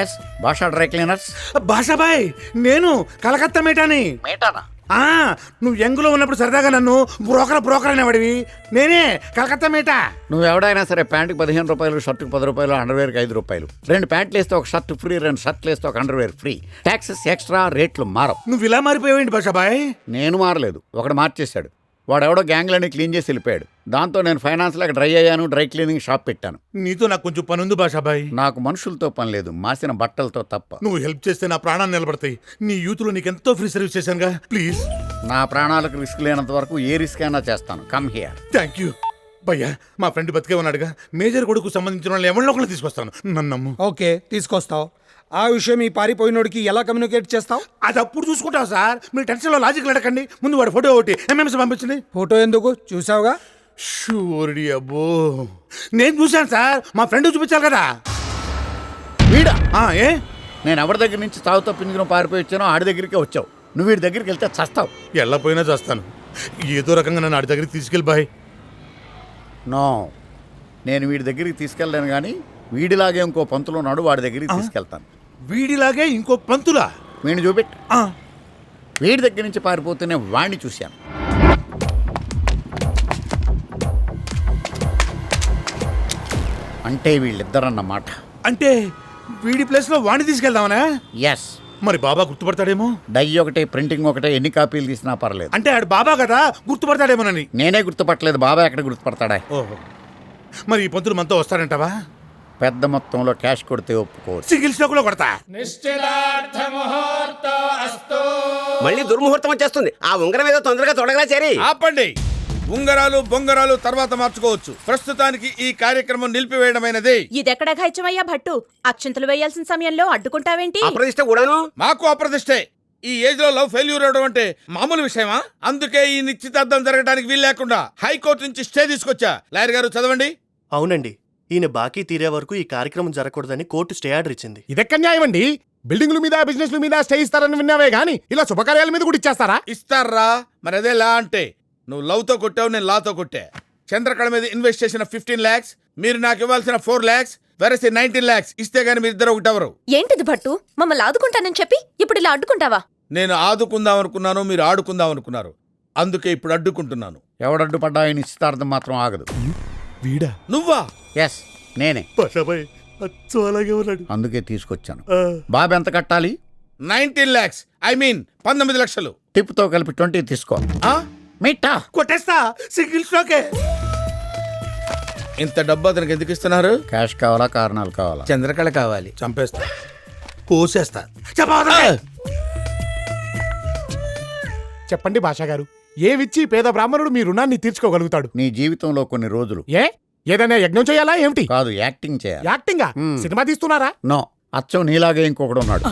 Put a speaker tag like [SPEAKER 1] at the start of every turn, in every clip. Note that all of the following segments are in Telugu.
[SPEAKER 1] ఎస్ భాషా డ్రై క్లీనర్స్.
[SPEAKER 2] భాషాబాయ్ నేను కలకత్తా మేటాని.
[SPEAKER 1] మేటానా?
[SPEAKER 2] నువ్వు యంగ్లో ఉన్నప్పుడు సరదాగా నన్ను బ్రోకర్ అనేవాడివి. నేనే కలకత్తా మేటా.
[SPEAKER 1] నువ్వు ఎవడైనా సరే ప్యాంటుకి 15 రూపాయలు, షర్టుకి 10 రూపాయలు, అండర్వేర్కి 5 రూపాయలు. 2 ప్యాంట్లు వేస్తే ఒక షర్ట్ ఫ్రీ, 2 షర్ట్లు వేస్తే ఒక అండర్వేర్ ఫ్రీ. ట్యాక్సెస్ ఎక్స్ట్రా, రేట్లు మారవు.
[SPEAKER 2] నువ్వు ఇలా మారిపోయావేంటి భాషాబాయ్?
[SPEAKER 1] నేను మారలేదు, ఒకడు మార్చేశాడు. వాడెవడో గ్యాంగ్లన్నీ క్లీన్ చేసి వెళ్ళిపోయాడు. దాంతో నేను ఫైనాన్స్ లాగా డ్రై అయ్యాను, డ్రై క్లీనింగ్ షాప్ పెట్టాను.
[SPEAKER 2] నీతో నాకు కొంచెం పని ఉంది భాషాబాయ్.
[SPEAKER 1] నాకు మనుషులతో పని లేదు, మాసిన బట్టలతో తప్ప.
[SPEAKER 2] నువ్వు హెల్ప్ చేస్తే నా ప్రాణాన్ని నిలబడతాయి. నీ యూత్లో నీకెంతో ఫ్రీ సర్వీస్ చేశానుగా, ప్లీజ్.
[SPEAKER 1] నా ప్రాణాలకు రిస్క్ లేనంత వరకు ఏ రిస్క్ అయినా చేస్తాను. Come here.
[SPEAKER 2] థ్యాంక్ యూ భయ్యా. మా ఫ్రెండ్ బతికే ఉన్నాడుగా, మేజర్ కొడుకు సంబంధించిన వాళ్ళు ఎవరిలో ఒకళ్ళు తీసుకొస్తాను, నన్ను నమ్ము.
[SPEAKER 3] ఓకే, తీసుకొస్తావు. ఆ విషయం ఈ పారిపోయినోడికి ఎలా కమ్యూనికేట్ చేస్తావు?
[SPEAKER 2] అది అప్పుడు చూసుకుంటావు సార్, మీరు టెన్షన్లో లాజిక్ అడగండి. ముందు వాడు ఫోటో ఒకటి ఎంఎంఎస్ పంపించింది.
[SPEAKER 3] ఫోటో ఎందుకు? చూసావుగా.
[SPEAKER 2] షూర్డి అబ్బో, నేను చూశాను సార్, మా ఫ్రెండ్ చూపించాలి కదా.
[SPEAKER 1] వీడా?
[SPEAKER 2] ఏ
[SPEAKER 1] నేను ఎవరి దగ్గర నుంచి చావు తప్పించుకుని పారిపోయి వచ్చానో ఆడి దగ్గరికే వచ్చావు. నువ్వు వీడి దగ్గరికి వెళ్తే చస్తావు.
[SPEAKER 2] ఎల్లపోయినా చేస్తాను. ఏదో రకంగా నన్ను ఆడి దగ్గరికి తీసుకెళ్ళి బాయ్.
[SPEAKER 1] నో, నేను వీడి దగ్గరికి తీసుకెళ్ళలేను, కానీ వీడిలాగే ఇంకో పంతులు ఉన్నాడు, వాడి దగ్గరికి తీసుకెళ్తాను.
[SPEAKER 2] వీడిలాగే ఇంకో పంతులా?
[SPEAKER 1] వీడిని చూపెట్టు. వీడి దగ్గర నుంచి పారిపోతూనే వాడిని చూశాను. అంటే వీళ్ళిద్దరన్నమాట.
[SPEAKER 2] అంటే వీడి ప్లేస్ లో వాడిని తీసుకెళ్దామనా?
[SPEAKER 1] ఎస్.
[SPEAKER 2] మరి బాబా గుర్తుపడతాడేమో.
[SPEAKER 1] డై ఒకటే, ప్రింటింగ్ ఒకటే, ఎన్ని కాపీలు తీసినా పర్లేదు.
[SPEAKER 2] అంటే ఆడు బాబా కదా, గుర్తుపడతాడేమోనని.
[SPEAKER 1] నేనే గుర్తుపట్టలేదు, బాబా ఎక్కడ గుర్తుపడతాడా?
[SPEAKER 2] ఓహో, మరి ఈ పంతులు మనతో వస్తాడంటావా?
[SPEAKER 1] పెద్ద మొత్తంలో క్యాష్ కొడితే ఒప్పుకోవచ్చు.
[SPEAKER 2] సింగిల్ స్టోక్ లో కొడతా.
[SPEAKER 4] మళ్ళీ దుర్ముహూర్తం వచ్చేస్తుంది. ఆ ఉంగరం ఏదో తొందరగా తొడగలా చేరి.
[SPEAKER 5] ఆపండి. ఉంగరాలు బొంగరాలు తర్వాత మార్చుకోవచ్చు. ప్రస్తుతానికి ఈ కార్యక్రమం నిలిపివేయడమైనది.
[SPEAKER 6] ఇదెక్కడ ఘాయిచమయ్యా భట్టు? అక్షంతలు వేయాల్సిన సమయంలో అడ్డుకుంటావేంటి?
[SPEAKER 4] అప్రదిష్ట కూడాను.
[SPEAKER 5] మాకు అప్రదిష్టే. ఈ ఏజ్ లో లవ్ ఫెయిల్యూర్ అవడం అంటే మామూలు విషయమా? అందుకే ఈ నిశ్చితార్థం జరగడానికి వీలు లేకుండా హైకోర్టు నుంచి స్టే తీసుకొచ్చా. లాయర్ గారు చదవండి.
[SPEAKER 7] అవునండి, ఈయన బాకీ తీరే వరకు ఈ కార్యక్రమం జరగకూడదని కోర్టు స్టే ఆర్డర్ ఇచ్చింది.
[SPEAKER 3] ఇదెక్కడ న్యాయం అండి? బిల్డింగ్ల మీద, బిజినెస్ల మీద స్టే ఇస్తారని విన్నావే గానీ ఇలా శుభకార్యాల మీద కూడా ఇచ్చేస్తారా?
[SPEAKER 5] ఇస్తారా? మరి అదే లా అంటే. నువ్వు లవ్ తో కొట్టావు, నేను లాతో కొట్టా. చంద్రకళ మీద ఇన్వెస్ట్ చేసిన 15 lakhs, మీరు నాకు ఇవ్వాల్సిన 4 lakhs, వెరసి 19 lakhs ఇస్తే గానీ మీ ఇద్దరు ఒకటెవరు?
[SPEAKER 6] ఏంటిది భట్టు? మమ్మల్ని ఆదుకుంటానని చెప్పి ఇప్పుడు ఇలా అడ్డుకుంటావా?
[SPEAKER 5] నేను ఆదుకుందాం అనుకున్నాను, మీరు ఆడుకుందాం అనుకున్నారు. అందుకే ఇప్పుడు అడ్డుకుంటున్నాను.
[SPEAKER 1] ఎవడడ్డుపడ్డా ఈ నిశ్చితార్థం మాత్రం ఆగదు.
[SPEAKER 2] వీడా?
[SPEAKER 5] నువ్వా?
[SPEAKER 1] ఎస్, నేనే.
[SPEAKER 2] భాషాబాయ్ అచ్చం అలాగే ఉన్నాడు.
[SPEAKER 1] అందుకే తీసుకొచ్చాను. బాబు ఎంత కట్టాలి?
[SPEAKER 5] 19 lakhs, I mean 19 లక్షలు.
[SPEAKER 1] టిప్తో కలిపి 20 తీసుకో. మీటా
[SPEAKER 2] కొట్టేస్తా. సింగిల్ స్టోకే.
[SPEAKER 5] ఇంత డబ్బు అతనికి ఎందుకు ఇస్తున్నారు?
[SPEAKER 1] క్యాష్ కావాలా, కారణాలు కావాలా?
[SPEAKER 5] చంద్రకళ కావాలి.
[SPEAKER 2] చంపేస్తా, కోసేస్తా.
[SPEAKER 3] చెప్పండి భాషా గారు, ఏమిచ్చి పేద బ్రాహ్మణుడు మీ రుణాన్ని తీర్చుకోగలుగుతాడు?
[SPEAKER 1] నీ జీవితంలో కొన్ని రోజులు.
[SPEAKER 3] ఏదైనా యజ్ఞం చేయాలా ఏమిటి?
[SPEAKER 1] కాదు, యాక్టింగ్ చేయాలి.
[SPEAKER 3] యాక్టింగా? సినిమా తీస్తున్నారా?
[SPEAKER 1] నో, అచ్చం నీలాగే ఇంకొకడు ఉన్నాడు.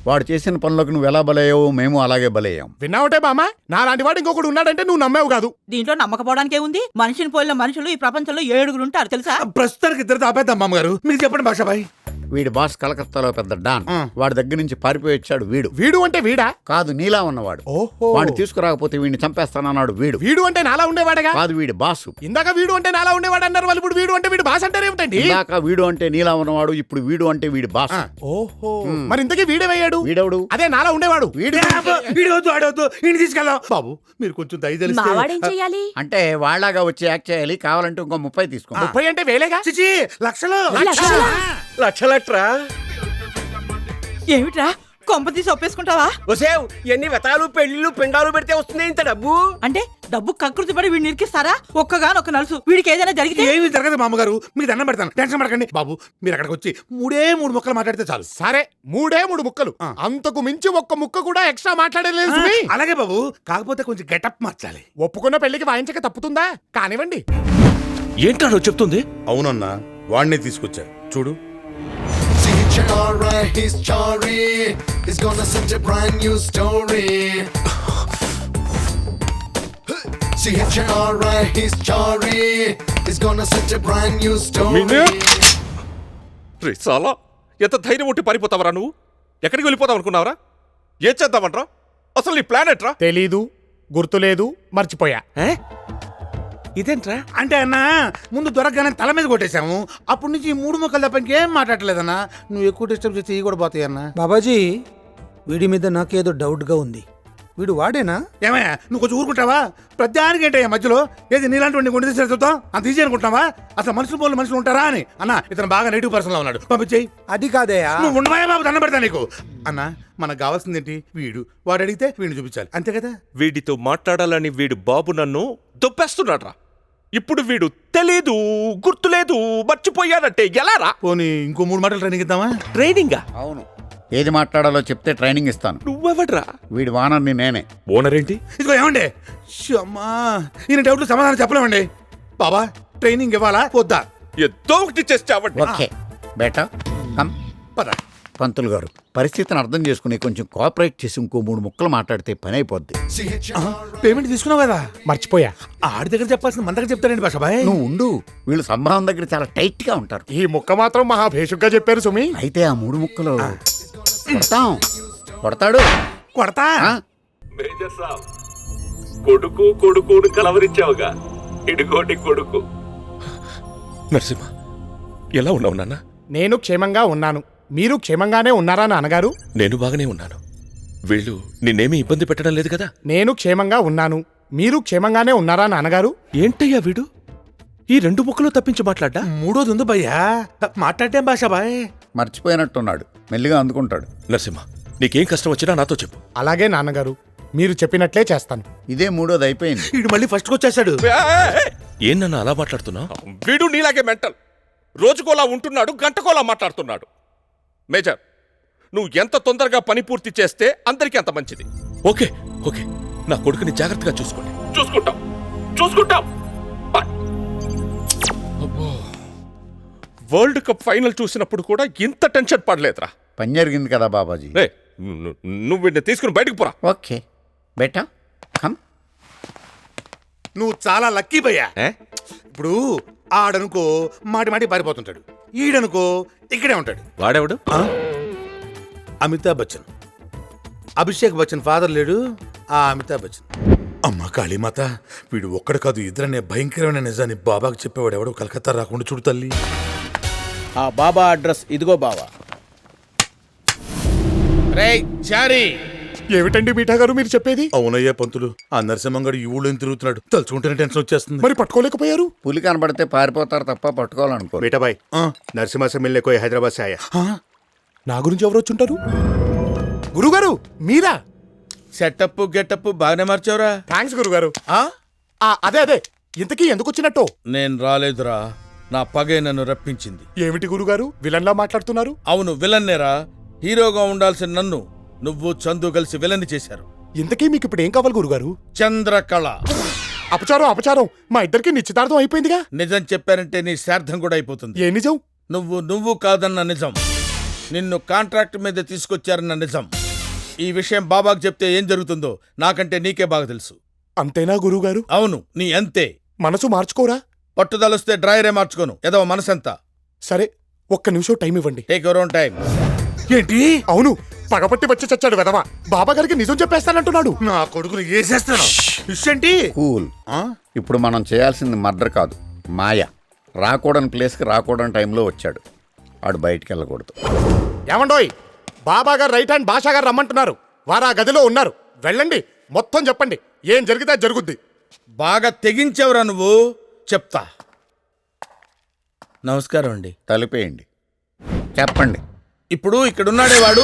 [SPEAKER 1] వాడు చేసిన పనులకు నువ్వు ఎలా బలయ్యావో మేము అలాగే బలయ్యాం.
[SPEAKER 3] విన్నావుటే బామా, నాలాంటి వాడు ఇంకొకడు ఉన్నాడంటే నువ్వు నమ్మేవు కాదు.
[SPEAKER 8] దీంట్లో నమ్మకపోవడానికే ఉంది. మనిషిని పోలిన మనుషులు ఈ ప్రపంచంలో 7 ఉంటారు తెలుసా?
[SPEAKER 2] ప్రస్తుతానికి ఇద్దరు ఆపేద్దాం మామగారు. మీరు చెప్పండి భాషాబాయ్.
[SPEAKER 1] వీడి బాస్ కలకత్తాలో పెద్ద డాన్. వాడి దగ్గర నుంచి పారిపోయి వచ్చాడు వీడు.
[SPEAKER 3] వీడు అంటే వీడా?
[SPEAKER 1] కాదు, నీలా ఉన్నవాడు.
[SPEAKER 3] ఓహో,
[SPEAKER 1] వాడిని తీసుకురాకపోతే వీడిని చంపేస్తానన్నాడు వీడు.
[SPEAKER 3] వీడు అంటే నాలా ఉండేవాడగా?
[SPEAKER 1] కాదు, వీడి బాసు.
[SPEAKER 3] ఇందాక వీడు అంటే నాలా ఉండేవాడు అన్నారు వాళ్ళు, ఇప్పుడు వీడు అంటే వీడు బాస్ అంటారు ఏమిటండి?
[SPEAKER 1] ఇందాక వీడు అంటే నీలా ఉన్నవాడు, ఇప్పుడు వీడు అంటే వీడి బాస్.
[SPEAKER 3] ఓహో, మరి ఇంతకీ వీడేవయ్యాడు?
[SPEAKER 1] వీడెవడు?
[SPEAKER 3] అదే నాలా ఉండేవాడు.
[SPEAKER 2] వీడవద్దు, ఆడవద్దు, ఇంటి తీసుకెళ్దాం. బాబు మీరు కొంచెం దయచేసి.
[SPEAKER 6] మావాడేం చెయ్యాలి?
[SPEAKER 1] అంటే వాళ్ళగా వచ్చి యాక్ట్ చేయాలి. కావాలంటే ఇంకో 30 తీసుకో.
[SPEAKER 3] 30 అంటే వేలేగా?
[SPEAKER 2] చిచి, లక్షలు.
[SPEAKER 4] లక్షలట్రా.
[SPEAKER 8] ఏమిట్రా కొంప తీసి ఒప్పేసుకుంటావా?
[SPEAKER 4] ఒసేవ్, ఎన్ని వెతాలు పెళ్లిళ్ళు పిండాలు పెడితే వస్తుంది ఇంత డబ్బు?
[SPEAKER 8] అంటే డబ్బు కకృతి పడి వీడిని నిరికిస్తారా? ఒక్కగానొక్క నలుసు వీడికి ఏదైనా జరిగితే?
[SPEAKER 2] ఏమి జరగదు మామగారు, మీకు దండం పెడతాను, టెన్షన్ పడకండి. బాబు మీరు అక్కడికి వచ్చి 3 ముక్కలు మాట్లాడితే చాలు.
[SPEAKER 3] సరే, 3 ముక్కలు. అంతకు మించి ఒక్క ముక్క కూడా ఎక్స్ట్రా మాట్లాడలేదు.
[SPEAKER 2] అలాగే బాబు, కాకపోతే కొంచెం గెటప్ మార్చాలి.
[SPEAKER 3] ఒప్పుకున్న పెళ్లికి వాయించక తప్పుతుందా? కానివ్వండి.
[SPEAKER 5] ఏంటాడో చెప్తుంది?
[SPEAKER 2] అవునన్నా, వాడిని తీసుకొచ్చా చూడు.
[SPEAKER 9] He's Chari. He's gonna set a brand new story. See Chari, he's Chari. He's gonna set a brand new story.
[SPEAKER 5] రే సాలా, ఎంత ధైర్యం ఉంటే పారిపోతావరా నువ్వు? ఎక్కడికి వెళ్ళిపోతావు అనుకున్నావరా? ఏం చేద్దామంట్రా? అసలు నీ ప్లాన్ ఎట్రా?
[SPEAKER 3] తెలీదు, గుర్తులేదు, మర్చిపోయా.
[SPEAKER 5] ఇదేంట్రా?
[SPEAKER 2] అంటే అన్న ముందు దొరకగానే తల మీద కొట్టేశాము, అప్పటి నుంచి ఈ 3 ముక్కలు తప్ప ఇంకేం మాట్లాడలేదన్నా. నువ్వు ఎక్కువ డిస్టర్బ్ చేస్తే ఇవి కూడా పోతాయి అన్న.
[SPEAKER 10] బాబాజీ వీడి మీద నాకేదో డౌట్గా ఉంది. వీడు వాడేనా?
[SPEAKER 2] ఏమయ్యా నువ్వు కొంచెం ఊరుకుంటావా? ప్రతిదానికి ఏంటయ్యా మధ్యలో? ఏది నీలాంటి వాడిని గుండె తీసి చూద్దాం అంత ఈజీ అనుకుంటున్నావా? అసలు మనుషులు ఉంటారా అని. అన్న ఇతను బాగా నెగిటివ్ పర్సన్ లా ఉన్నాడు, పంపించేయి.
[SPEAKER 10] అది కాదయ్యా.
[SPEAKER 2] నువ్వు ఉండవా బాబు, దండం పెడతా నీకు. అన్న మనకు కావాల్సింది ఏంటి? వీడు వాడు అడిగితే వీడిని చూపించాలి, అంతే కదా.
[SPEAKER 11] వీడితో మాట్లాడాలని వీడు బాబు నన్ను దొబ్బేస్తున్నాడ్రా. ఇప్పుడు వీడు తెలీదు, గుర్తులేదు, మర్చిపోయాడంటే ఎలారా?
[SPEAKER 2] పోనీ ఇంకో 3 మాటలు ట్రైనింగ్ ఇద్దామా?
[SPEAKER 11] ట్రైనింగా?
[SPEAKER 1] అవును, ఏది మాట్లాడాలో చెప్తే ట్రైనింగ్ ఇస్తాను.
[SPEAKER 11] నువ్వెవడ్రా?
[SPEAKER 1] వీడి వానర్ని నేనే.
[SPEAKER 11] ఓనర్ ఏంటి?
[SPEAKER 2] ఇదిగో ఏమండి, అమ్మా ఈయన డౌట్లు సమాధానం చెప్పలేమండి. బాబా ట్రైనింగ్ ఇవ్వాలా వద్దా?
[SPEAKER 11] ఏదో ఒకటి చేస్తావండి.
[SPEAKER 1] ఓకే బేటా కమ్.
[SPEAKER 2] పద.
[SPEAKER 1] పంతులు గారు, పరిస్థితిని అర్థం చేసుకుని కొంచెం కోఆపరేట్ చేసి ఇంకో 3 ముక్కలు మాట్లాడితే పని అయిపోద్ది.
[SPEAKER 2] పేమెంట్ తీసుకున్నావు కదా?
[SPEAKER 3] మర్చిపోయా.
[SPEAKER 2] ఆడి దగ్గర చెప్పాల్సిన మన దగ్గర చెప్తారండి బాషాబాయ్.
[SPEAKER 1] నువ్వు ఉండు, వీళ్ళు సంభావం దగ్గర చాలా టైట్ గా ఉంటారు.
[SPEAKER 3] ఈ ముక్క మాత్రం మహా భేషుగ్గా చెప్పారు సుమి.
[SPEAKER 1] అయితే ఆ 3 ముక్కలు కొడతాం. కొడతాడు.
[SPEAKER 2] కొడతా.
[SPEAKER 1] ఆ?
[SPEAKER 11] మేజర్ సాబ్, కొడుకుని కలవరించావుగా, ఇడుగోటి కొడుకు. నరసింహ, ఎలా ఉన్నావు నాన్న?
[SPEAKER 3] నేను క్షేమంగా ఉన్నాను. మీరు క్షేమంగానే ఉన్నారా నాన్నగారు?
[SPEAKER 11] నేను బాగానే ఉన్నాను. వీళ్ళు నిన్నేమీ ఇబ్బంది పెట్టడం లేదు కదా?
[SPEAKER 3] నేను క్షేమంగా ఉన్నాను. మీరు క్షేమంగానే ఉన్నారా నాన్నగారు?
[SPEAKER 11] ఏంటయ్యా వీడు ఈ 2 ముక్కలు తప్పించి మాట్లాడ్డా?
[SPEAKER 2] 3వది ఉంది భయ్యా, మాట్లాడటం బాషాబాయ్.
[SPEAKER 1] మర్చిపోయినట్టున్నాడు, మెల్లిగా అందుకుంటాడు.
[SPEAKER 11] నరసింహ, నీకేం కష్టం వచ్చినా నాతో చెప్పు.
[SPEAKER 3] అలాగే నాన్నగారు, మీరు చెప్పినట్లే చేస్తాను.
[SPEAKER 1] ఇదే 3వది అయిపోయింది.
[SPEAKER 2] వీడు మళ్ళీ ఫస్ట్కి వచ్చేసాడు.
[SPEAKER 11] ఏం నన్ను అలా మాట్లాడుతున్నావు? వీడు నీలాగే మెంటల్. రోజుకోలా ఉంటున్నాడు, గంటకోలా మాట్లాడుతున్నాడు. మేజర్, నువ్వు ఎంత తొందరగా పని పూర్తి చేస్తే అందరికీ అంత మంచిది. ఓకే ఓకే, నా కొడుకుని జాగ్రత్తగా చూసుకోండి. చూసుకుంటాం. అబ్బో, వరల్డ్ కప్ ఫైనల్ చూసినప్పుడు కూడా ఇంత టెన్షన్ పడలేదురా.
[SPEAKER 1] పని జరిగింది కదా బాబాజీ.
[SPEAKER 11] రే, నువ్వు వీడిని తీసుకుని బయటకు పోరా.
[SPEAKER 1] ఓకే బేటా కమ్.
[SPEAKER 2] నువ్వు చాలా లక్కీ భయ్యా.
[SPEAKER 11] ఏ?
[SPEAKER 2] ఇప్పుడు ఆడనుకో మాటి పారిపోతుంటాడు, ఈడనుకో ఇక్కడే ఉంటాడు.
[SPEAKER 11] వాడెవడు?
[SPEAKER 2] అమితాబ్ బచ్చన్, అభిషేక్ బచ్చన్ ఫాదర్ లేడు, ఆ అమితాబ్ బచ్చన్. అమ్మ కాళీమాత, వీడు ఒక్కడు కాదు ఇద్దరనే భయంకరమైన నిజాన్ని బాబాకు చెప్పేవాడు ఎవడో కలకత్తా రాకుండా చూడు తల్లి.
[SPEAKER 5] ఆ బాబా అడ్రస్ ఇదిగో బావా. రేయ్ చారీ,
[SPEAKER 3] ఏమిటండి మీఠా గారు మీరు చెప్పేది?
[SPEAKER 2] అవునయ్యా పంతులు, ఆ నరసింహంగడు ఈ ఊళ్ళో తిరుగుతున్నాడు, తలుచుకుంటేనే టెన్షన్ వచ్చేస్తుంది.
[SPEAKER 3] మరి పట్టుకోలేకపోయారు?
[SPEAKER 1] పులి కనబడితే పారిపోతారు తప్ప పట్టుకోవాలనుకో.
[SPEAKER 7] बेटा भाई नरसिम्हा से मिलने कोई हैदराबाद से आया।
[SPEAKER 3] నా గురించి ఎవరు వచ్చుంటారు? గురుగారు మీరా?
[SPEAKER 5] సెటప్ గెటప్ బాగానే మార్చావురా.
[SPEAKER 3] థ్యాంక్స్ గురుగారు. అదే ఇంతకీ ఎందుకు వచ్చినట్టు?
[SPEAKER 5] నేను రాలేదురా, నా పగే నన్ను రప్పించింది.
[SPEAKER 3] ఏమిటి గురుగారు విలన్లా మాట్లాడుతున్నారు?
[SPEAKER 5] అవును విలన్నేరా. హీరోగా ఉండాల్సిన నన్ను నువ్వు చందు కలిసి విలన్ని చేశారు.
[SPEAKER 3] ఇంతకీ మీకు ఇప్పుడు ఏం కావాలి గురుగారు?
[SPEAKER 5] చంద్రకళ.
[SPEAKER 3] అపచారం మా ఇద్దరికి నిశ్చితార్థం అయిపోయిందిగా.
[SPEAKER 5] నిజం చెప్పారంటే నీ శ్రాద్ధం కూడా అయిపోతుంది.
[SPEAKER 3] ఏ నిజం?
[SPEAKER 5] నువ్వు కాదన్న నిజం, నిన్ను కాంట్రాక్ట్ మీద తీసుకొచ్చారన్న నిజం. ఈ విషయం బాబాకు చెప్తే ఏం జరుగుతుందో నాకంటే నీకే బాగా తెలుసు.
[SPEAKER 3] అంతేనా గురుగారు?
[SPEAKER 5] అవును, నీ అంతే.
[SPEAKER 3] మనసు మార్చుకోరా?
[SPEAKER 5] పట్టుదలొస్తే డ్రైయరే మార్చుకోను, ఏదో మనసంతా.
[SPEAKER 3] సరే, ఒక్క నిమిషం టైం ఇవ్వండి.
[SPEAKER 5] Take your own time.
[SPEAKER 2] ఏంటి?
[SPEAKER 3] అవును, పగపట్టి వచ్చి చచ్చాడు వెదవా. బాబా గారికి నిజం చెప్పేస్తానంటున్నాడు.
[SPEAKER 2] నా కొడుకుని వేసేస్తాను. ఏంటి?
[SPEAKER 1] కూల్. ఇప్పుడు మనం చేయాల్సింది మర్డర్ కాదు, మాయ. రాకూడని ప్లేస్కి రాకూడని టైంలో వచ్చాడు, ఆడు బయటికి వెళ్ళకూడదు.
[SPEAKER 3] ఏమండోయ్, బాబా గారు రైట్ హ్యాండ్ భాషా గారు రమ్మంటున్నారు. వారు ఆ గదిలో ఉన్నారు, వెళ్ళండి. మొత్తం చెప్పండి, ఏం జరిగితే జరుగుద్ది.
[SPEAKER 5] బాగా తెగించావురా నువ్వు, చెప్తా. నమస్కారం అండి.
[SPEAKER 1] తలిపేయండి, చెప్పండి.
[SPEAKER 5] ఇప్పుడు ఇక్కడున్నాడే వాడు.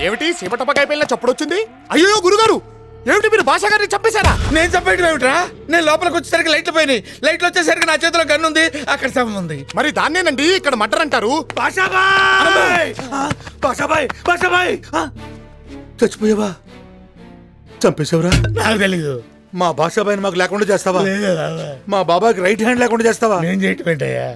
[SPEAKER 3] ఏమిటి సీమటపకాయ పిల్ల చప్పుడొచ్చింది? అయ్యో గురుగారు, ఏమిటి మీరు భాషా గారిని చంపేశారా?
[SPEAKER 5] నేను చెప్పేయడం ఏమిట్రా? నేను లోపలికి వచ్చేసరికి లైట్లు పోయినాయి. లైట్లు వచ్చేసరికి నా చేతిలో గన్ను ఉంది, అక్కడ శవం ఉంది.
[SPEAKER 3] మరి దాన్నేనండి ఇక్కడ మర్డర్ అంటారు.
[SPEAKER 2] బాషాబాయ్ చచ్చిపోయావా? చంపేశావురా?
[SPEAKER 5] నాకు తెలీదు.
[SPEAKER 2] మా బాషాబాయిని మాకు లేకుండా చేస్తావా? మా బాబాకి రైట్ హ్యాండ్ లేకుండా చేస్తావా?
[SPEAKER 5] నేను చేయటం ఏంటయ్యా?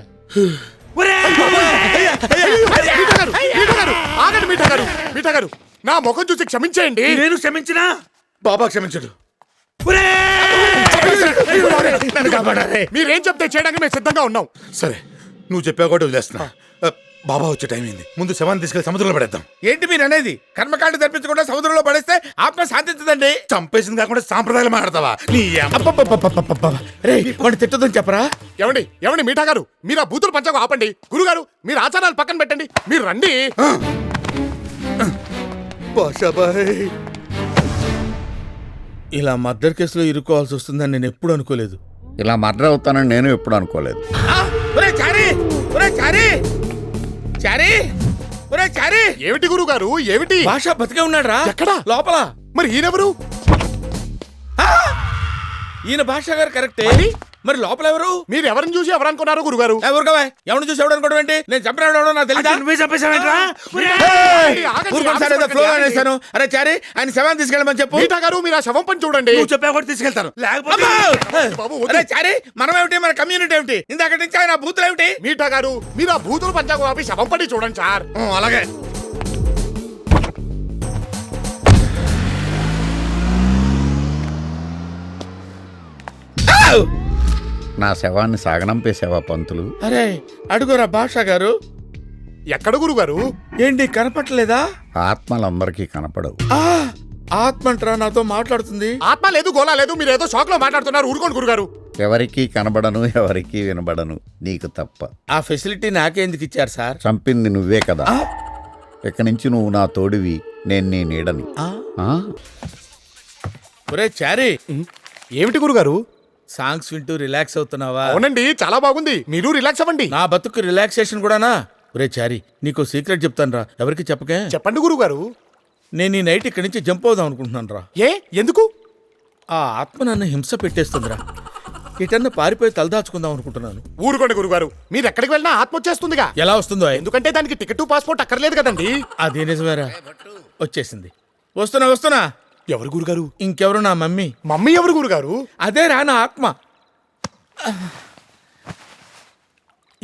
[SPEAKER 3] మీఠా గారు, నా ముఖం చూసి క్షమించేయండి.
[SPEAKER 2] నేను క్షమించినా బాబా క్షమించడు.
[SPEAKER 3] మీరేం చెప్తే చేయడానికి మేము సిద్ధంగా ఉన్నాం.
[SPEAKER 2] సరే, నువ్వు చెప్పావు కూడా వదిలేస్తున్నా. బాబా వచ్చే టైం అయింది, ముందు శవాన్ని తీసుకెళ్లి సముద్రంలో పడేద్దాం.
[SPEAKER 5] ఏంటి మీరు అనేది? కర్మకాండ తెప్పించకుండా సముద్రంలో పడేస్తే ఆత్మ శాంతించదండి.
[SPEAKER 2] చంపేసింది కాకుండా సాంప్రదాయాలు మాట్లాడతావా? నీ అమ్మ.
[SPEAKER 5] అబ్బబ్బబ్బబ్బబ్బబ్బ. రేయ్, వాడిని తిట్టదని చెప్పరా?
[SPEAKER 3] ఏమండి మీఠా గారు, మీరు ఆ బూతులు పంచకు ఆపండి. గురుగారు, మీరు ఆచారాలు పక్కన పెట్టండి, మీరు రండి.
[SPEAKER 2] బాషాబాయ్,
[SPEAKER 5] ఇలా మర్డర్ కేసులో ఇరుక్కోవాల్సి వస్తుందని నేను ఎప్పుడు అనుకోలేదు.
[SPEAKER 1] ఇలా మర్డర్ అవుతానని నేను ఎప్పుడు అనుకోలేదు.
[SPEAKER 3] ఏమిటి గురుగారు, ఏమిటి?
[SPEAKER 5] భాష బతికే ఉన్నాడు రా.
[SPEAKER 3] ఎక్కడ?
[SPEAKER 5] లోపల.
[SPEAKER 3] మరి ఈయనెవరు?
[SPEAKER 5] ఈయన భాష గారు కరెక్టే. మరి లోపల ఎవరు?
[SPEAKER 3] మీరు ఎవరిని చూసి ఎవరనుకున్నారు గురుగారు?
[SPEAKER 5] ఎవరు కావా? ఎవరిని చూసి ఎవడు అనుకోవడం ఏంటి? నేను చంపినాడు నాకు తెలియదా?
[SPEAKER 2] నువ్వే చంపేశావేంట్రా?
[SPEAKER 5] అరే చారి, ఆయన శవాన్ని తీసుకెళ్ళమని చెప్పు.
[SPEAKER 3] మీఠా గారు, మీరు ఆ శవం పని చూడండి.
[SPEAKER 2] నువ్వు చెప్పా కూడా తీసుకెళ్తాను, లేకపోతే
[SPEAKER 3] బాబు, వద్దు.
[SPEAKER 5] అరే చారి, మనం ఏమిటి, మన కమ్యూనిటీ ఏమిటి? ఇందాక నుంచి ఆయన బూతులు ఏమిటి?
[SPEAKER 3] మీఠా గారు, మీరు ఆ భూతులు పంచాకు ఆపి శవం పని చూడండి సార్.
[SPEAKER 2] అలాగే.
[SPEAKER 1] నా శవాన్ని సాగనంపేసావా పంతులు?
[SPEAKER 5] అరే అడుగురా భాష గారు.
[SPEAKER 3] ఎక్కడ గురుగారు?
[SPEAKER 5] ఏంటి కనపట్లేదా?
[SPEAKER 1] ఆత్మలందరికీ కనపడవు.
[SPEAKER 5] ఆత్మంటరా నాతో మాట్లాడుతుంది.
[SPEAKER 3] ఆత్మ లేదు, గోలా లేదు, మీరు ఏదో షాక్ లో మాట్లాడుతున్నారు. ఊరుకోండి గురుగారు.
[SPEAKER 1] ఎవరికీ కనబడను, ఎవరికీ వినబడను, నీకు తప్ప.
[SPEAKER 5] ఆ ఫెసిలిటీ నాకెందుకు ఇచ్చారు సార్?
[SPEAKER 1] చంపింది నువ్వే కదా. ఇక్కడి నుంచి నువ్వు నా తోడివి, నేను నీ నీడని.
[SPEAKER 5] ఒరే చారి,
[SPEAKER 3] ఏమిటి గురుగారు?
[SPEAKER 5] సాంగ్స్ వింటూ రిలాక్స్ అవుతున్నావా?
[SPEAKER 3] అవునండి, చాలా బాగుంది. మీరు రిలాక్స్ అవ్వండి.
[SPEAKER 5] నా బతుకు రిలాక్సేషన్ కూడానా? ఒరే చారి, నీకు సీక్రెట్ చెప్తాను రా, ఎవరికి చెప్పకే.
[SPEAKER 3] చెప్పండి గురుగారు.
[SPEAKER 5] నేను ఈ నైట్ ఇక్కడి నుంచి జంప్ అవుదాం అనుకుంటున్నాను రా.
[SPEAKER 3] ఏ, ఎందుకు?
[SPEAKER 5] ఆ ఆత్మ నన్ను హింస పెట్టేస్తుందిరా. ఇటన్నా పారిపోయి తలదాచుకుందాం అనుకుంటున్నాను.
[SPEAKER 3] ఊరుకోండి గురుగారు, మీరు ఎక్కడికి వెళ్ళినా ఆత్మ వచ్చేస్తుందిగా.
[SPEAKER 5] ఎలా వస్తుందో?
[SPEAKER 3] ఎందుకంటే దానికి టికెట్ పాస్పోర్ట్ అక్కర్లేదు కదండి.
[SPEAKER 5] అదే నిజమేరా, వచ్చేసింది. వస్తున్నా.
[SPEAKER 3] ఎవరు గురుగారు?
[SPEAKER 5] ఇంకెవరు, నా మమ్మీ.
[SPEAKER 3] మమ్మీ ఎవరు గురుగారు?
[SPEAKER 5] అదే రా నా ఆత్మ.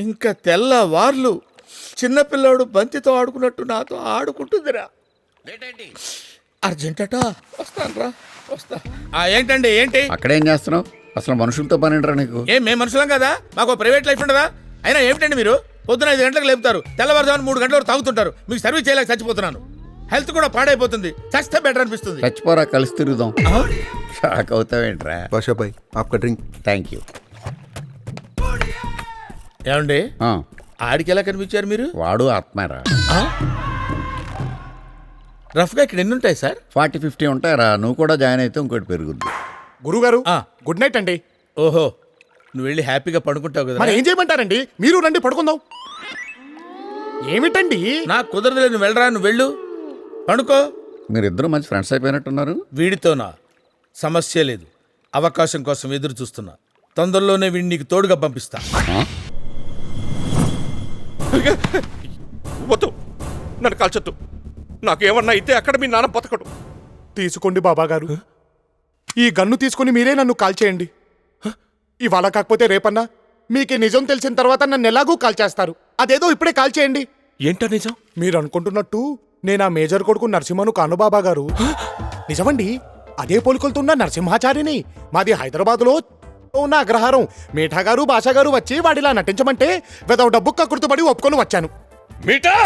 [SPEAKER 5] ఇంకా తెల్లవార్లు చిన్నపిల్లాడు బంతితో ఆడుకున్నట్టు నాతో ఆడుకుంటుందిరా. అర్జెంటట, వస్తాను. ఏంటండి, ఏంటి
[SPEAKER 1] అక్కడేం చేస్తున్నావు? అసలు మనుషులతో పని ఏంట్రా నీకు?
[SPEAKER 5] మేము మనుషులం కదా, మాకు ప్రైవేట్ లైఫ్ ఉండదా? అయినా ఏమిటండి మీరు? పొద్దున 5 గంటలకు లేపుతారు, తెల్లవారుజామున 3 గంటల వరకు తాగుతుంటారు. మీకు సర్వీస్ చేయలేక చచ్చిపోతున్నాను. హెల్త్ కూడా పాడైపోతుంది. చస్తే బెటర్ అనిపిస్తుంది.
[SPEAKER 1] చచ్చిపోరా, కలిసి తిరుగుదాం. షాక్ అవుతావేంట్రా?
[SPEAKER 9] బాషాబాయ్, ఆప్కా డ్రింక్.
[SPEAKER 1] Thank you.
[SPEAKER 5] ఏమండి, ఆడికి ఎలా కనిపించారు మీరు?
[SPEAKER 1] వాడు ఆత్మరా.
[SPEAKER 5] రఫ్ గా ఇక్కడ ఎన్ని ఉంటాయి సార్?
[SPEAKER 1] 40-50 ఉంటాయరా. నువ్వు కూడా జాయిన్ అయితే ఇంకోటి పెరుగుద్ది.
[SPEAKER 3] గురుగారు, గుడ్ నైట్ అండి.
[SPEAKER 5] ఓహో, నువ్వు వెళ్ళి హ్యాపీగా పడుకుంటావు కదా.
[SPEAKER 3] మరి ఏం చేయమంటారండి? మీరు రండి, పడుకుందాం. ఏమిటండి?
[SPEAKER 5] నాకు కుదరదులే, నువ్వు వెళ్ళరా, నువ్వు వెళ్ళు, పడుకో.
[SPEAKER 1] మీరిద్దరూ మంచి ఫ్రెండ్స్ అయిపోయినట్టున్నారు.
[SPEAKER 5] వీడితోనా? సమస్య లేదు, అవకాశం కోసం ఎదురు చూస్తున్నా. తొందరలోనే వీడిని నీకు తోడుగా పంపిస్తా.
[SPEAKER 11] వద్దు, నన్ను కాల్చొద్దు. నాకేమన్నా అయితే అక్కడ మీ నాన్న బతకడు.
[SPEAKER 3] తీసుకోండి బాబా గారు, ఈ గన్ను తీసుకుని మీరే నన్ను కాల్చేయండి. ఇవాళ కాకపోతే రేపన్నా మీకు నిజం తెలిసిన తర్వాత నన్ను ఎలాగూ కాల్చేస్తారు. అదేదో ఇప్పుడే కాల్చేయండి.
[SPEAKER 11] ఏంటో నిజం?
[SPEAKER 3] మీరు అనుకుంటున్నట్టు నేను ఆ మేజర్ కొడుకు నరసింహను కాను బాబా గారు. నిజమండి, అదే పోలికలుతున్న నరసింహాచారిని. మాది హైదరాబాద్లో ఉన్న అగ్రహారం. మీఠా గారు, భాషా గారు వచ్చి వాడిలా నటించమంటే వెదవ డబ్బు కక్కుర్తుపడి ఒప్పుకొని వచ్చాను.
[SPEAKER 11] మీఠా,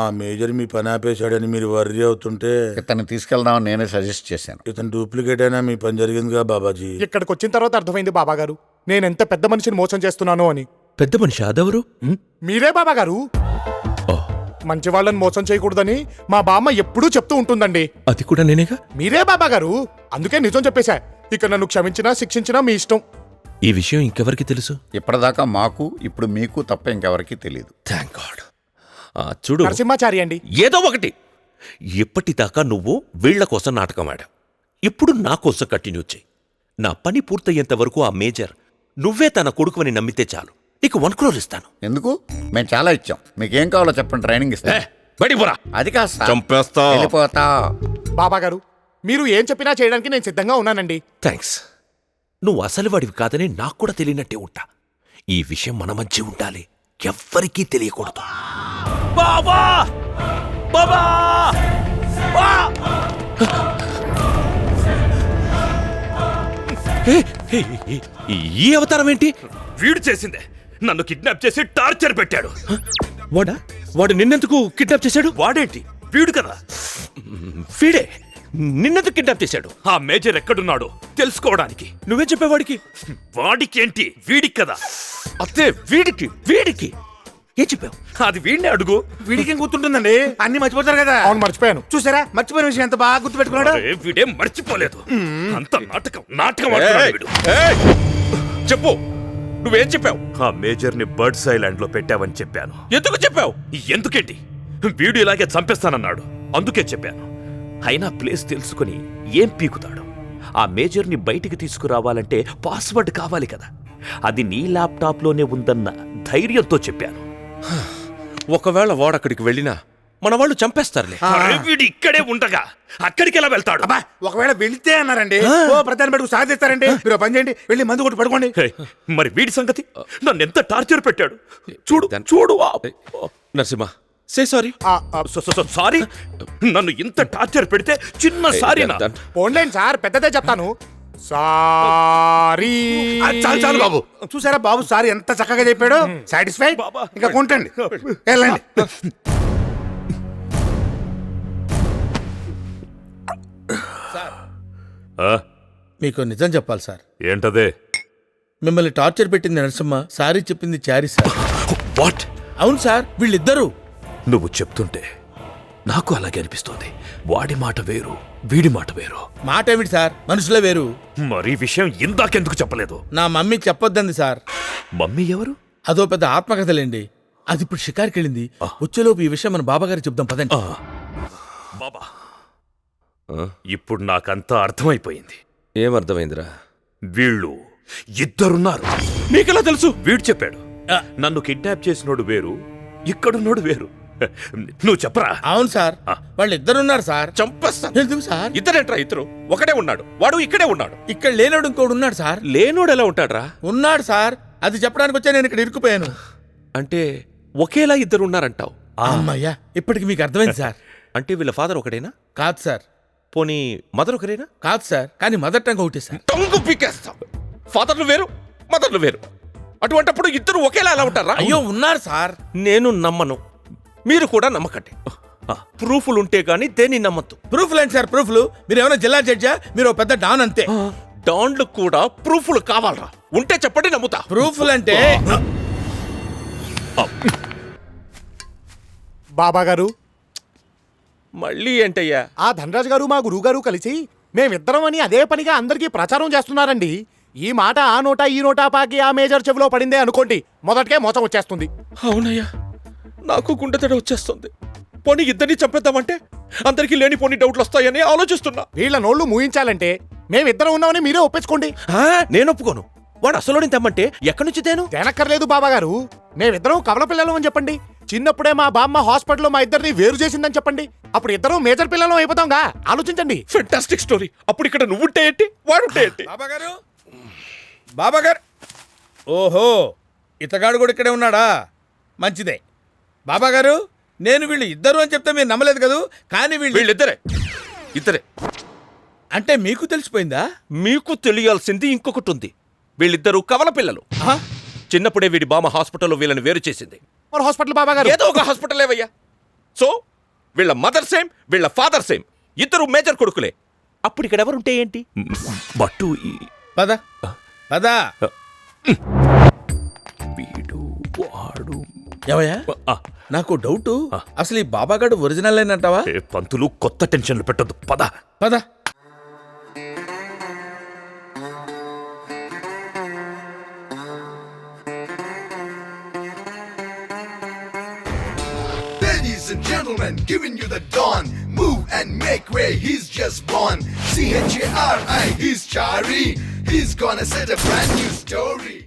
[SPEAKER 2] ఆ మేజర్ మీ పని ఆపేశాడని మీరు వర్రీ అవుతుంటే
[SPEAKER 1] ఇతన్ని తీసుకెళ్దామని నేనే సజెస్ట్ చేశాను.
[SPEAKER 2] ఇతను డూప్లికేట్ అయినా మీ పని జరిగిందిగా బాబాజీ.
[SPEAKER 3] ఇక్కడికి వచ్చిన తర్వాత అర్థమైంది బాబా గారు, నేనెంత పెద్ద మనిషిని మోసం చేస్తున్నానో అని.
[SPEAKER 11] పెద్ద మనిషి అదెవరు?
[SPEAKER 3] మీరే బాబా గారు. మంచి వాళ్ళని మోసం చేయకూడదని మా బామ్మ ఎప్పుడూ చెప్తూ ఉంటుందండి.
[SPEAKER 11] అది కూడా నేనేగా.
[SPEAKER 3] మీరే బాబా గారు, అందుకే నిజం చెప్పేశా. ఇక నన్ను క్షమించినా శిక్షించినా మీ ఇష్టం.
[SPEAKER 11] ఈ విషయం ఇంకెవరికి తెలుసు?
[SPEAKER 1] ఇప్పటిదాకా మాకు, ఇప్పుడు మీకు తప్ప ఇంకెవరికి తెలియదు.
[SPEAKER 11] Thank God. చూడు
[SPEAKER 3] నరసింహాచారి అండి.
[SPEAKER 11] ఏదో ఒకటి. ఎప్పటిదాకా నువ్వు వీళ్ల కోసం నాటకం ఆడా, ఇప్పుడు నా కోసం కంటిన్యూ చేయి. నా పని పూర్తయ్యేంత వరకు ఆ మేజర్ నువ్వే తన కొడుకుని నమ్మితే చాలు, నీకు 1 crore ఇస్తాను.
[SPEAKER 1] ఎందుకు? మేము చాలా ఇచ్చాం. మీకేం కావాలో చెప్పండి, ట్రైనింగ్ ఇస్తా.
[SPEAKER 11] బయటికి పోరా.
[SPEAKER 1] అది కాదు సార్,
[SPEAKER 11] చంపేస్తా.
[SPEAKER 1] వెళ్ళిపోతా.
[SPEAKER 3] బాబా గారు, మీరు ఏం చెప్పినా చేయడానికి నేను సిద్ధంగా ఉన్నానండి.
[SPEAKER 11] థ్యాంక్స్. నువ్వు అసలు వాడివి కాదని నాకు కూడా తెలియనట్టే ఉంటా. ఈ విషయం మన మధ్య ఉండాలి, ఎవ్వరికీ తెలియకూడదు. బాబా బాబా, ఈ అవతారం ఏంటి? వీడు చేసిందే. నన్ను కిడ్నాప్ చేసి టార్చర్ పెట్టాడు. వాడు నిన్నెందుకు కిడ్నాప్ చేశాడు?
[SPEAKER 12] వాడేంటి వీడు కదా.
[SPEAKER 11] వీడే నిన్నెందుకు కిడ్నాప్ చేశాడు?
[SPEAKER 12] ఆ మేజర్ ఎక్కడున్నాడో తెలుసుకోవడానికి.
[SPEAKER 11] నువ్వేం చెప్పావాడికి?
[SPEAKER 12] వాడికేంటి వీడికి కదా.
[SPEAKER 11] అత్తే వీడికి ఏం చెప్పావు?
[SPEAKER 12] అది వీడిని అడుగు.
[SPEAKER 2] వీడికి ఏం గుర్తుంటుందండి, అన్ని మర్చిపోతారు కదా.
[SPEAKER 3] అవును మర్చిపోయాను.
[SPEAKER 2] చూసారా, మర్చిపోయిన విషయం ఎంత బాగా గుర్తు పెట్టుకున్నాడు.
[SPEAKER 12] అరే, వీడేం మర్చిపోలేదు. అంత నాటకం ఆడుతున్నాడు వీడు.
[SPEAKER 11] ఏయ్! చెప్పు, నువ్వేం చెప్పావు?
[SPEAKER 12] ఆ మేజర్ ని బర్డ్స్ ఐలాండ్ లో పెట్టావని చెప్పాను.
[SPEAKER 11] ఎందుకు చెప్పావు?
[SPEAKER 12] ఎందుకేంటి, వీడు ఇలాగే చంపేస్తానన్నాడు, అందుకే చెప్పాను. అయినా ప్లేస్ తెలుసుకుని ఏం పీకుతాడు? ఆ మేజర్ ని బయటికి తీసుకురావాలంటే పాస్వర్డ్ కావాలి కదా. అది నీ ల్యాప్టాప్ లోనే ఉందన్న ధైర్యంతో చెప్పాను.
[SPEAKER 11] ఒకవేళ వాడక్కడికి వెళ్ళినా మన వాళ్ళు చంపేస్తారులే.
[SPEAKER 12] అరే, వీడు ఇక్కడే ఉండగా అక్కడికి ఎలా వెళ్తాడు?
[SPEAKER 2] అబ్బా, ఒకవేళ వెళితే అన్నారండి, ఓ ప్రధాని బడుకు సాధిస్తారండి. మీరు పని చేయండి, వెళ్ళి మందు కొట్టి పడుకోండి.
[SPEAKER 12] హే, మరి వీడి సంగతి? నన్ను ఎంత టార్చర్ పెట్టాడు చూడు.
[SPEAKER 11] Narasimha, say sorry.
[SPEAKER 12] సారీ? నన్ను ఇంత టార్చర్ పెడితే చిన్న సారీ నా?
[SPEAKER 3] పోన్లేండి సార్, పెద్దదే చెప్తాను. సారీ.
[SPEAKER 2] చాలు బాబు. చూసారా బాబు సారీ ఎంత చక్కగా చెప్పాడు. సాటిస్ఫైడ్? ఇంకా కొంటండి, వెళ్ళండి.
[SPEAKER 5] మీకు నిజం చెప్పాలి సార్.
[SPEAKER 12] ఏంటదే?
[SPEAKER 5] మిమ్మల్ని టార్చర్ పెట్టింది నరసింహ, సారీ చెప్పింది చారీ సార్.
[SPEAKER 12] వాట్?
[SPEAKER 5] అవును సార్, వీళ్ళిద్దరూ.
[SPEAKER 12] నువ్వు చెప్తుంటే నాకు అలాగే అనిపిస్తోంది. వాడి మాట వేరు, వీడి మాట వేరు.
[SPEAKER 5] మాట ఏమిటి సార్, మనుషులే వేరు.
[SPEAKER 12] మరి విషయం ఇందాకెందుకు చెప్పలేదు?
[SPEAKER 5] నా మమ్మీ చెప్పొద్దంది సార్.
[SPEAKER 12] మమ్మీ ఎవరు?
[SPEAKER 5] అదో పెద్ద ఆత్మకథలేండి. అది ఇప్పుడు షికార్కి వెళ్ళింది. వచ్చేలోపు ఈ విషయం మన బాబాగారికి చెప్దాం పదండి.
[SPEAKER 12] బాబా, ఇప్పుడు నాకంతా అర్థమైపోయింది.
[SPEAKER 11] ఏమర్థమైందిరా?
[SPEAKER 12] వీళ్ళు ఇద్దరున్నారు.
[SPEAKER 11] నీకెలా తెలుసు?
[SPEAKER 12] వీడు చెప్పాడు. నన్ను కిడ్నాప్ చేసినోడు వేరు, ఇక్కడున్నోడు వేరు. నువ్వు చెప్పరా?
[SPEAKER 5] అవును సార్, వాళ్ళిద్దరున్నారు సార్.
[SPEAKER 11] చంపేస్తాను.
[SPEAKER 5] ఎందుకు సార్?
[SPEAKER 11] ఇద్దరేంట్రా ఇద్దరు? ఒకడే ఉన్నాడు, వాడు ఇక్కడే ఉన్నాడు.
[SPEAKER 5] ఇక్కడ లేనోడు ఇంకోడు ఉన్నాడు సార్.
[SPEAKER 11] లేనోడు ఎలా ఉంటాడ్రా?
[SPEAKER 5] ఉన్నాడు సార్, అది చెప్పడానికి వచ్చా నేను ఇక్కడ ఇరుక్కుపోయాను.
[SPEAKER 11] అంటే ఒకేలా ఇద్దరు ఉన్నారంటావు?
[SPEAKER 5] అమ్మయ్యా, ఇప్పటికి మీకు అర్థమైంది సార్.
[SPEAKER 11] అంటే వీళ్ళ ఫాదర్ ఒకడేనా?
[SPEAKER 5] కాదు సార్.
[SPEAKER 11] పోనీ మదర్ ఒకరేనా?
[SPEAKER 5] కాదు సార్, కానీ మదర్ టంగ్ ఒకటి సార్.
[SPEAKER 11] టంగు పీకేస్తాం. ఫాదర్లు వేరు, మదర్లు వేరు. అటువంటప్పుడు ఇద్దరు ఒకేలా ఎలా ఉంటారా?
[SPEAKER 5] అయ్యో, ఉన్నారు సార్.
[SPEAKER 11] నేను నమ్మను, మీరు కూడా నమ్మకండి. ప్రూఫ్లు ఉంటే గానీ దేన్ని నమ్మద్దు.
[SPEAKER 5] ప్రూఫ్లు ఏంటి సార్? ప్రూఫ్లు? మీరు ఏమైనా జిల్లా జడ్జా? మీరు ఓ పెద్ద డాన్ అంతే.
[SPEAKER 11] డాన్లు కూడా ప్రూఫ్లు కావాలరా? ఉంటే చెప్పండి, నమ్ముతా.
[SPEAKER 5] ప్రూఫ్లు అంటే
[SPEAKER 3] బాబా గారు,
[SPEAKER 11] మళ్ళీ ఏంటయ్యా?
[SPEAKER 3] ఆ ధనరాజ్ గారు మా గురువు గారు కలిసి మేమిద్దరం అని అదే పనిగా అందరికీ ప్రచారం చేస్తున్నారండి. ఈ మాట ఆ నోటా ఈ నోటా పాకి ఆ మేజర్ చెవిలో పడిందే అనుకోండి, మొదటికే మోసం వచ్చేస్తుంది.
[SPEAKER 11] అవునయ్యా, నాకు గుండెతడ వచ్చేస్తుంది. పోనీ ఇద్దరిని చంపేద్దామంటే అందరికీ లేని పోనీ డౌట్లు వస్తాయని ఆలోచిస్తున్నా.
[SPEAKER 3] వీళ్ళ నోళ్లు మూయించాలంటే మేమిద్దరం ఉన్నామని మీరే ఒప్పించుకోండి.
[SPEAKER 11] నేను ఒప్పుకోను. వాడు అసలు తెమ్మంటే ఎక్కడి నుంచి
[SPEAKER 3] తేనక్కర్లేదు బాబా గారు. మేమిద్దరం కవల పిల్లలం అని చెప్పండి. చిన్నప్పుడే మా బామ్మ హాస్పిటల్లో మా ఇద్దరిని వేరు చేసిందని చెప్పండి. అప్పుడు ఇద్దరం మేజర్ పిల్లలం అయిపోతాంగా. ఆలోచించండి.
[SPEAKER 11] Fantastic story. అప్పుడు ఇక్కడ నువ్వుంటే ఏంటి, వాడుంటే ఏంటి?
[SPEAKER 5] బాబా గారు. ఓహో, ఇతగాడు కూడా ఇక్కడే ఉన్నాడా? మంచిదే. బాబా గారు, నేను వీళ్ళు ఇద్దరు అని చెప్తే మీరు నమ్మలేదు కదూ, కానీ
[SPEAKER 11] వీళ్ళిద్దరే.
[SPEAKER 5] అంటే మీకు తెలిసిపోయిందా?
[SPEAKER 11] మీకు తెలియాల్సింది ఇంకొకటి ఉంది. వీళ్ళిద్దరూ కవల పిల్లలు. చిన్నప్పుడే వీడి బామ్మ హాస్పిటల్లో వీళ్ళని వేరు చేసింది.
[SPEAKER 3] హాస్పిటల్ బాబా గారు?
[SPEAKER 11] ఏదో ఒక హాస్పిటల్ ఏవయ్యా. సో వీళ్ళ మదర్ సేమ్, వీళ్ళ ఫాదర్ సేమ్, ఇద్దరు మేజర్ కొడుకులే. అప్పుడు ఇక్కడ ఎవరుంటే ఏంటి?
[SPEAKER 12] బట్టు
[SPEAKER 5] పద పద.
[SPEAKER 12] వీడు వాడు.
[SPEAKER 5] ఏవయ్యా, నాకు డౌట్, అసలు ఈ బాబాగాడు ఒరిజినల్ అంటావా?
[SPEAKER 12] పంతులు, కొత్త టెన్షన్లు పెట్టద్దు. పద
[SPEAKER 5] పద.
[SPEAKER 9] Ladies and gentlemen, giving you the dawn. Move and make way, he's just born. C-H-A-R-I, he's Chari. He's gonna set a brand new story.